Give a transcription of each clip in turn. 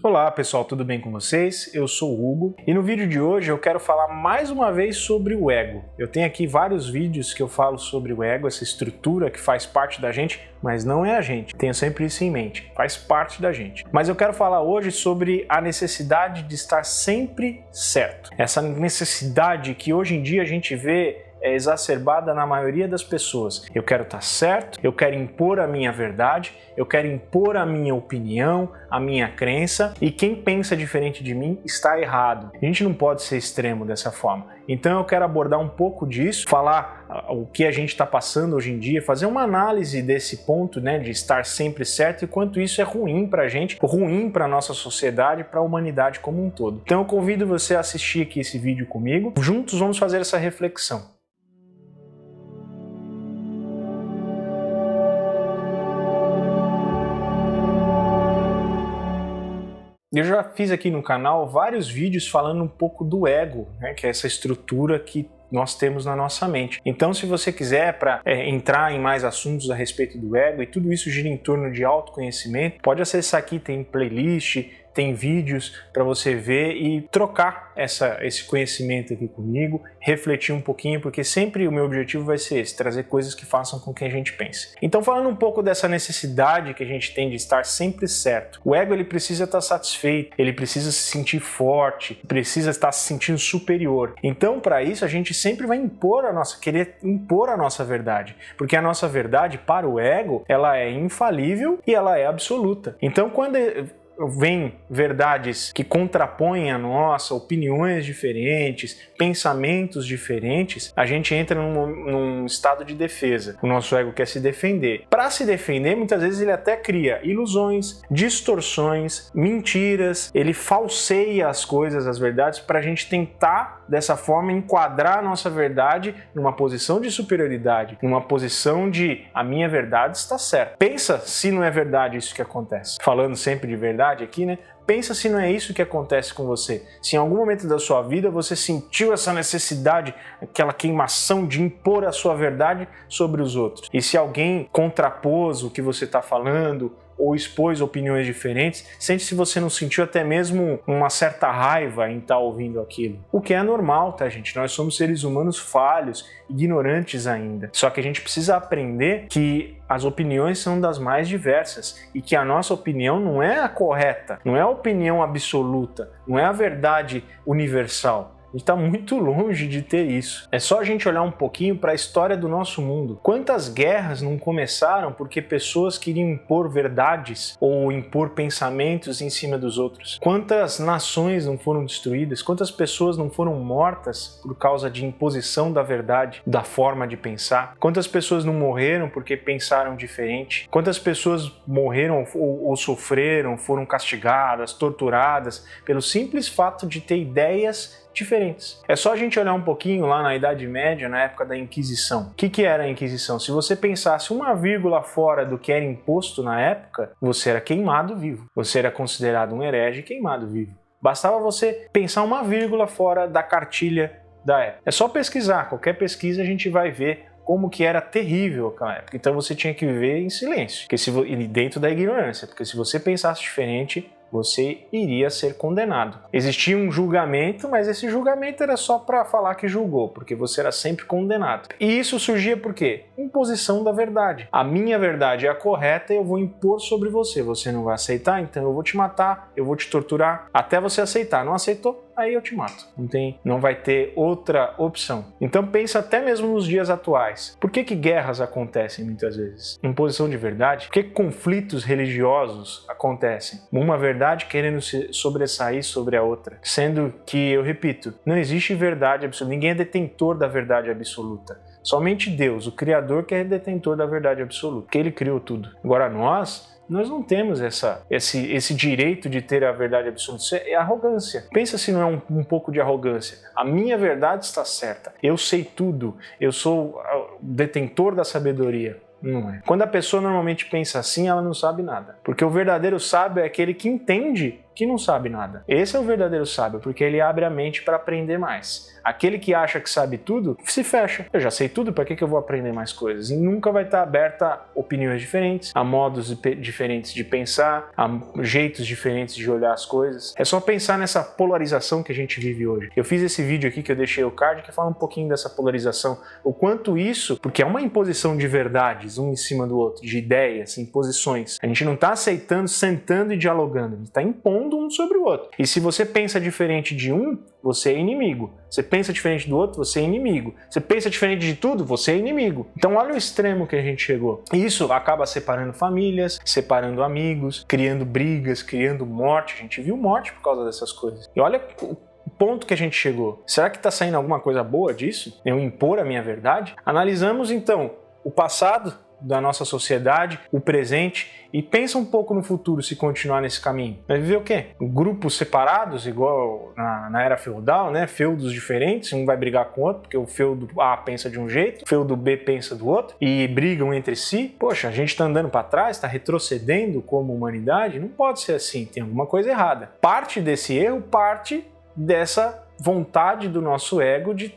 Olá pessoal, tudo bem com vocês? Eu sou o Hugo e no vídeo de hoje eu quero falar mais uma vez sobre o ego. Eu tenho aqui vários vídeos que eu falo sobre o ego, essa estrutura que faz parte da gente, mas não é a gente. Tenha sempre isso em mente, faz parte da gente. Mas eu quero falar hoje sobre a necessidade de estar sempre certo. Essa necessidade que hoje em dia a gente vê é exacerbada na maioria das pessoas. Eu quero estar certo, eu quero impor a minha verdade, eu quero impor a minha opinião, a minha crença, e quem pensa diferente de mim está errado. A gente não pode ser extremo dessa forma. Então eu quero abordar um pouco disso, falar o que a gente está passando hoje em dia, fazer uma análise desse ponto, né, de estar sempre certo e quanto isso é ruim para a gente, ruim para a nossa sociedade, para a humanidade como um todo. Então eu convido você a assistir aqui esse vídeo comigo. Juntos vamos fazer essa reflexão. Eu já fiz aqui no canal vários vídeos falando um pouco do ego, né, que é essa estrutura que nós temos na nossa mente. Então, se você quiser entrar em mais assuntos a respeito do ego, e tudo isso gira em torno de autoconhecimento, pode acessar aqui, tem playlist, tem vídeos para você ver e trocar esse conhecimento aqui comigo, refletir um pouquinho, porque sempre o meu objetivo vai ser esse, trazer coisas que façam com que a gente pense. Então, falando um pouco dessa necessidade que a gente tem de estar sempre certo, o ego ele precisa estar satisfeito, ele precisa se sentir forte, precisa estar se sentindo superior. Então, para isso, a gente sempre vai querer impor a nossa verdade, porque a nossa verdade, para o ego, ela é infalível e ela é absoluta. Então, quando vem verdades que contrapõem a nossa, opiniões diferentes, pensamentos diferentes, a gente entra num estado de defesa. O nosso ego quer se defender. Para se defender, muitas vezes ele até cria ilusões, distorções, mentiras, ele falseia as coisas, as verdades, para a gente tentar, dessa forma, enquadrar a nossa verdade numa posição de superioridade, numa posição de a minha verdade está certa. Pensa se não é verdade isso que acontece. Falando sempre de verdade, aqui, né? Pensa se não é isso que acontece com você. Se em algum momento da sua vida você sentiu essa necessidade, aquela queimação de impor a sua verdade sobre os outros. E se alguém contrapôs o que você está falando ou expôs opiniões diferentes, sente se você não sentiu até mesmo uma certa raiva em estar ouvindo aquilo. O que é normal, tá, gente? Nós somos seres humanos falhos, ignorantes ainda. Só que a gente precisa aprender que as opiniões são das mais diversas e que a nossa opinião não é a correta, não é a opinião absoluta, não é a verdade universal. A gente está muito longe de ter isso. É só a gente olhar um pouquinho para a história do nosso mundo. Quantas guerras não começaram porque pessoas queriam impor verdades ou impor pensamentos em cima dos outros? Quantas nações não foram destruídas? Quantas pessoas não foram mortas por causa de imposição da verdade, da forma de pensar? Quantas pessoas não morreram porque pensaram diferente? Quantas pessoas morreram ou sofreram, foram castigadas, torturadas pelo simples fato de ter ideias diferentes? É só a gente olhar um pouquinho lá na Idade Média, na época da Inquisição. O que era a Inquisição? Se você pensasse uma vírgula fora do que era imposto na época, você era queimado vivo. Você era considerado um herege queimado vivo. Bastava você pensar uma vírgula fora da cartilha da época. É só pesquisar. Qualquer pesquisa a gente vai ver como que era terrível aquela época. Então você tinha que viver em silêncio, e dentro da ignorância, porque se você pensasse diferente, você iria ser condenado. Existia um julgamento, mas esse julgamento era só para falar que julgou, porque você era sempre condenado. E isso surgia por quê? Imposição da verdade. A minha verdade é a correta e eu vou impor sobre você. Você não vai aceitar, então eu vou te matar, eu vou te torturar, até você aceitar. Não aceitou? Aí eu te mato. Não vai ter outra opção. Então pensa até mesmo nos dias atuais. Por que guerras acontecem muitas vezes? Imposição de verdade? Por que conflitos religiosos acontecem? Uma verdade querendo se sobressair sobre a outra. Sendo que, eu repito, não existe verdade absoluta. Ninguém é detentor da verdade absoluta. Somente Deus, o Criador, que é detentor da verdade absoluta. Porque Ele criou tudo. Agora nós não temos esse direito de ter a verdade absoluta. Isso é arrogância. Pensa se não é um pouco de arrogância. A minha verdade está certa. Eu sei tudo. Eu sou o detentor da sabedoria. Não é. Quando a pessoa normalmente pensa assim, ela não sabe nada. Porque o verdadeiro sábio é aquele que entende que não sabe nada. Esse é o verdadeiro sábio, porque ele abre a mente para aprender mais. Aquele que acha que sabe tudo, se fecha. Eu já sei tudo, para que eu vou aprender mais coisas? E nunca vai estar aberta a opiniões diferentes, a modos diferentes de pensar, a jeitos diferentes de olhar as coisas. É só pensar nessa polarização que a gente vive hoje. Eu fiz esse vídeo aqui que eu deixei o card que fala um pouquinho dessa polarização. O quanto isso, porque é uma imposição de verdades, um em cima do outro, de ideias, imposições. A gente não está aceitando, sentando e dialogando. A gente está impondo um sobre o outro. E se você pensa diferente de um, você é inimigo. Você pensa diferente do outro, você é inimigo. Você pensa diferente de tudo, você é inimigo. Então olha o extremo que a gente chegou. Isso acaba separando famílias, separando amigos, criando brigas, criando morte. A gente viu morte por causa dessas coisas. E olha o ponto que a gente chegou. Será que está saindo alguma coisa boa disso? Eu impor a minha verdade? Analisamos então o passado da nossa sociedade, o presente, e pensa um pouco no futuro se continuar nesse caminho. Vai viver o quê? Grupos separados, igual na era feudal, né? Feudos diferentes, um vai brigar com o outro, porque o feudo A pensa de um jeito, o feudo B pensa do outro, e brigam entre si. Poxa, a gente está andando para trás, está retrocedendo como humanidade? Não pode ser assim, tem alguma coisa errada. Parte desse erro, parte dessa vontade do nosso ego de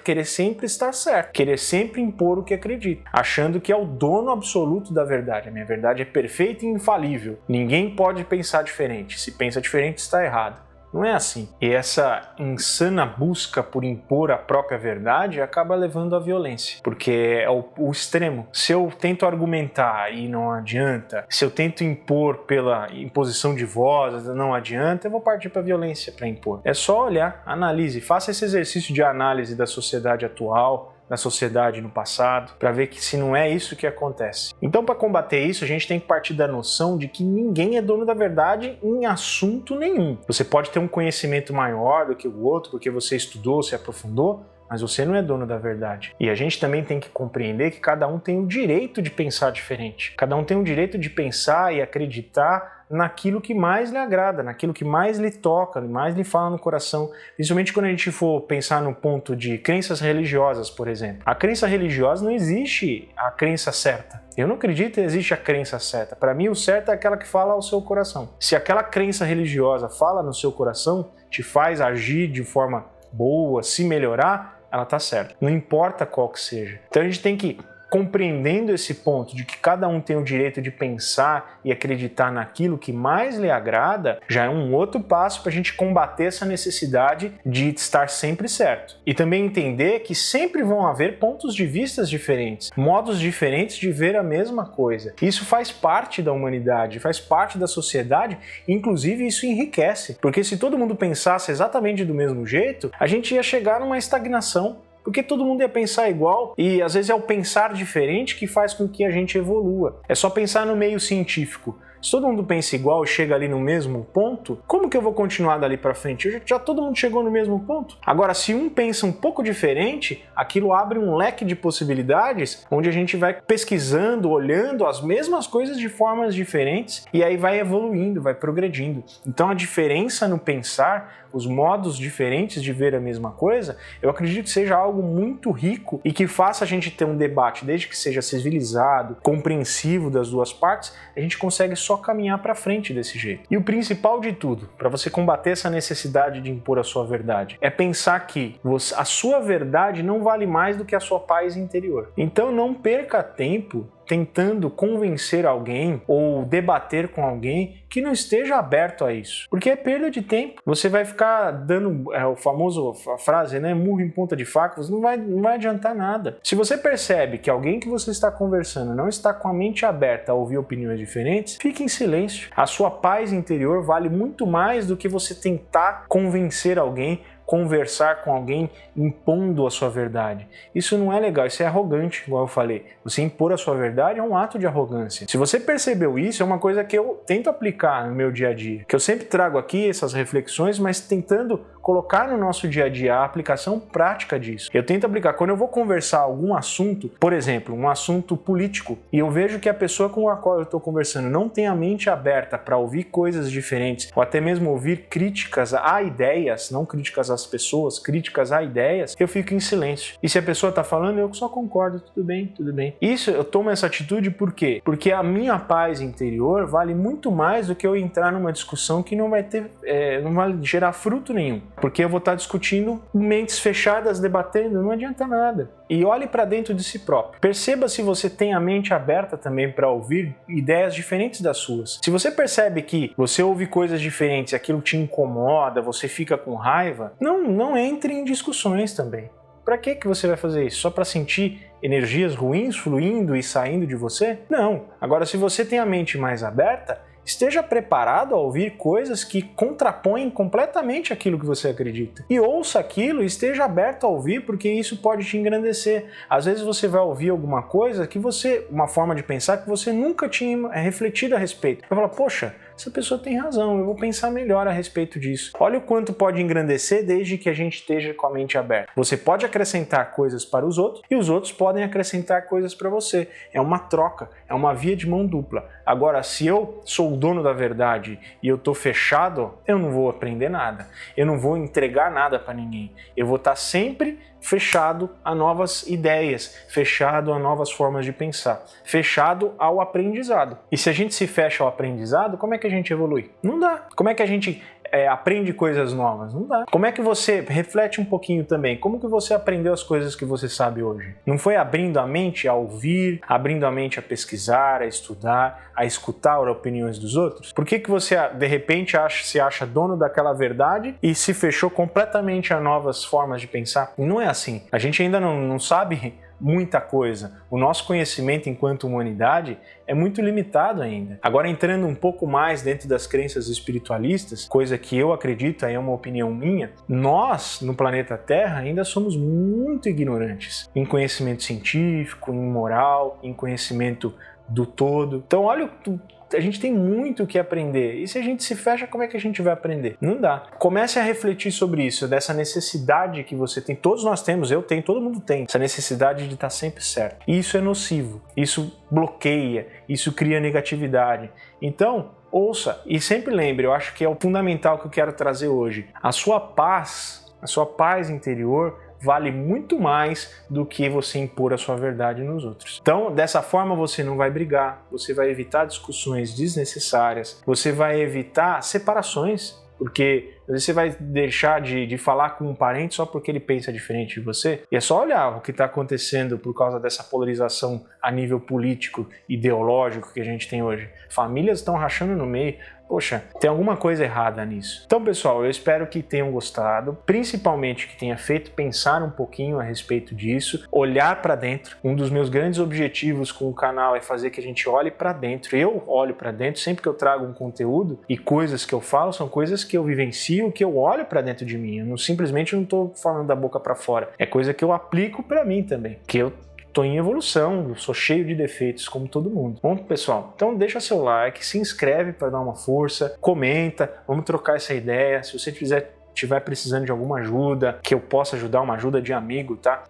querer sempre estar certo, querer sempre impor o que acredita, achando que é o dono absoluto da verdade. A minha verdade é perfeita e infalível. Ninguém pode pensar diferente. Se pensa diferente, está errado. Não é assim. E essa insana busca por impor a própria verdade acaba levando à violência, porque é o extremo. Se eu tento argumentar e não adianta, se eu tento impor pela imposição de voz, não adianta, eu vou partir para a violência para impor. É só olhar, analise, faça esse exercício de análise da sociedade atual, da sociedade no passado, para ver que se não é isso que acontece. Então, para combater isso, a gente tem que partir da noção de que ninguém é dono da verdade em assunto nenhum. Você pode ter um conhecimento maior do que o outro, porque você estudou, se aprofundou, mas você não é dono da verdade. E a gente também tem que compreender que cada um tem o direito de pensar diferente. Cada um tem o direito de pensar e acreditar naquilo que mais lhe agrada, naquilo que mais lhe toca, mais lhe fala no coração. Principalmente quando a gente for pensar no ponto de crenças religiosas, por exemplo. A crença religiosa não existe a crença certa. Eu não acredito que existe a crença certa. Para mim, o certo é aquela que fala ao seu coração. Se aquela crença religiosa fala no seu coração, te faz agir de forma boa, se melhorar, ela está certa. Não importa qual que seja. Então a gente tem que, compreendendo esse ponto de que cada um tem o direito de pensar e acreditar naquilo que mais lhe agrada, já é um outro passo para a gente combater essa necessidade de estar sempre certo. E também entender que sempre vão haver pontos de vista diferentes, modos diferentes de ver a mesma coisa. Isso faz parte da humanidade, faz parte da sociedade, inclusive isso enriquece, porque se todo mundo pensasse exatamente do mesmo jeito, a gente ia chegar numa estagnação. Porque todo mundo ia pensar igual e às vezes é o pensar diferente que faz com que a gente evolua. É só pensar no meio científico. Se todo mundo pensa igual e chega ali no mesmo ponto, como que eu vou continuar dali para frente? Já todo mundo chegou no mesmo ponto. Agora, se um pensa um pouco diferente, aquilo abre um leque de possibilidades onde a gente vai pesquisando, olhando as mesmas coisas de formas diferentes e aí vai evoluindo, vai progredindo. Então a diferença no pensar, os modos diferentes de ver a mesma coisa, eu acredito que seja algo muito rico e que faça a gente ter um debate, desde que seja civilizado, compreensivo das duas partes, a gente consegue só caminhar para frente desse jeito. E o principal de tudo, para você combater essa necessidade de impor a sua verdade, é pensar que a sua verdade não vale mais do que a sua paz interior. Então não perca tempo tentando convencer alguém ou debater com alguém que não esteja aberto a isso. Porque é perda de tempo. Você vai ficar dando a frase, né, murro em ponta de faca, não vai adiantar nada. Se você percebe que alguém que você está conversando não está com a mente aberta a ouvir opiniões diferentes, fique em silêncio. A sua paz interior vale muito mais do que você tentar convencer alguém, conversar com alguém impondo a sua verdade. Isso não é legal, isso é arrogante, igual eu falei. Você impor a sua verdade é um ato de arrogância. Se você percebeu isso, é uma coisa que eu tento aplicar no meu dia a dia. Que eu sempre trago aqui essas reflexões, mas tentando colocar no nosso dia a dia a aplicação prática disso. Eu tento aplicar quando eu vou conversar algum assunto, por exemplo, um assunto político, e eu vejo que a pessoa com a qual eu estou conversando não tem a mente aberta para ouvir coisas diferentes, ou até mesmo ouvir críticas a ideias, não críticas às às pessoas, críticas a ideias, eu fico em silêncio. E se a pessoa está falando, eu só concordo, tudo bem, tudo bem. Isso, eu tomo essa atitude por quê? Porque a minha paz interior vale muito mais do que eu entrar numa discussão que não vai gerar fruto nenhum. Porque eu vou estar discutindo mentes fechadas, debatendo, não adianta nada. E olhe para dentro de si próprio. Perceba se você tem a mente aberta também para ouvir ideias diferentes das suas. Se você percebe que você ouve coisas diferentes e aquilo te incomoda, você fica com raiva, não entre em discussões também. Para que você vai fazer isso? Só para sentir energias ruins fluindo e saindo de você? Não. Agora, se você tem a mente mais aberta, esteja preparado a ouvir coisas que contrapõem completamente aquilo que você acredita. E ouça aquilo e esteja aberto a ouvir, porque isso pode te engrandecer. Às vezes você vai ouvir alguma coisa uma forma de pensar que você nunca tinha refletido a respeito. Vai falar, poxa, essa pessoa tem razão, eu vou pensar melhor a respeito disso. Olha o quanto pode engrandecer desde que a gente esteja com a mente aberta. Você pode acrescentar coisas para os outros e os outros podem acrescentar coisas para você. É uma troca, é uma via de mão dupla. Agora, se eu sou o dono da verdade e eu estou fechado, eu não vou aprender nada. Eu não vou entregar nada para ninguém. Eu vou estar sempre fechado a novas ideias, fechado a novas formas de pensar, fechado ao aprendizado. E se a gente se fecha ao aprendizado, como é que a gente evolui? Não dá. Como é que a gente aprende coisas novas? Não dá. Como é que você reflete um pouquinho também? Como que você aprendeu as coisas que você sabe hoje? Não foi abrindo a mente a ouvir, abrindo a mente a pesquisar, a estudar, a escutar as opiniões dos outros? Por que você, de repente, se acha dono daquela verdade e se fechou completamente a novas formas de pensar? Não é assim. A gente ainda não sabe muita coisa. O nosso conhecimento enquanto humanidade é muito limitado ainda. Agora, entrando um pouco mais dentro das crenças espiritualistas, coisa que eu acredito, aí é uma opinião minha, nós, no planeta Terra, ainda somos muito ignorantes em conhecimento científico, em moral, em conhecimento do todo. Então, olha, a gente tem muito o que aprender. E se a gente se fecha, como é que a gente vai aprender? Não dá. Comece a refletir sobre isso, dessa necessidade que você tem. Todos nós temos, eu tenho, todo mundo tem. Essa necessidade de estar sempre certo. E isso é nocivo. Isso bloqueia. Isso cria negatividade. Então, ouça. E sempre lembre, eu acho que é o fundamental que eu quero trazer hoje. A sua paz interior vale muito mais do que você impor a sua verdade nos outros. Então, dessa forma, você não vai brigar, você vai evitar discussões desnecessárias, você vai evitar separações, porque às vezes você vai deixar de falar com um parente só porque ele pensa diferente de você. E é só olhar o que está acontecendo por causa dessa polarização a nível político, ideológico que a gente tem hoje. Famílias estão rachando no meio. Poxa, tem alguma coisa errada nisso. Então, pessoal, eu espero que tenham gostado, principalmente que tenha feito pensar um pouquinho a respeito disso, olhar para dentro. Um dos meus grandes objetivos com o canal é fazer que a gente olhe para dentro. Eu olho para dentro, sempre que eu trago um conteúdo e coisas que eu falo, são coisas que eu vivencio, que eu olho para dentro de mim. Eu simplesmente não estou falando da boca para fora. É coisa que eu aplico para mim também, que eu estou em evolução, eu sou cheio de defeitos como todo mundo. Bom, pessoal, então deixa seu like, se inscreve para dar uma força, comenta, vamos trocar essa ideia. Se você estiver precisando de alguma ajuda, que eu possa ajudar, uma ajuda de amigo, tá?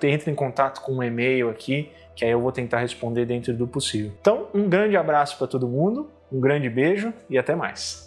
Entre em contato com um e-mail aqui, que aí eu vou tentar responder dentro do possível. Então, um grande abraço para todo mundo, um grande beijo e até mais.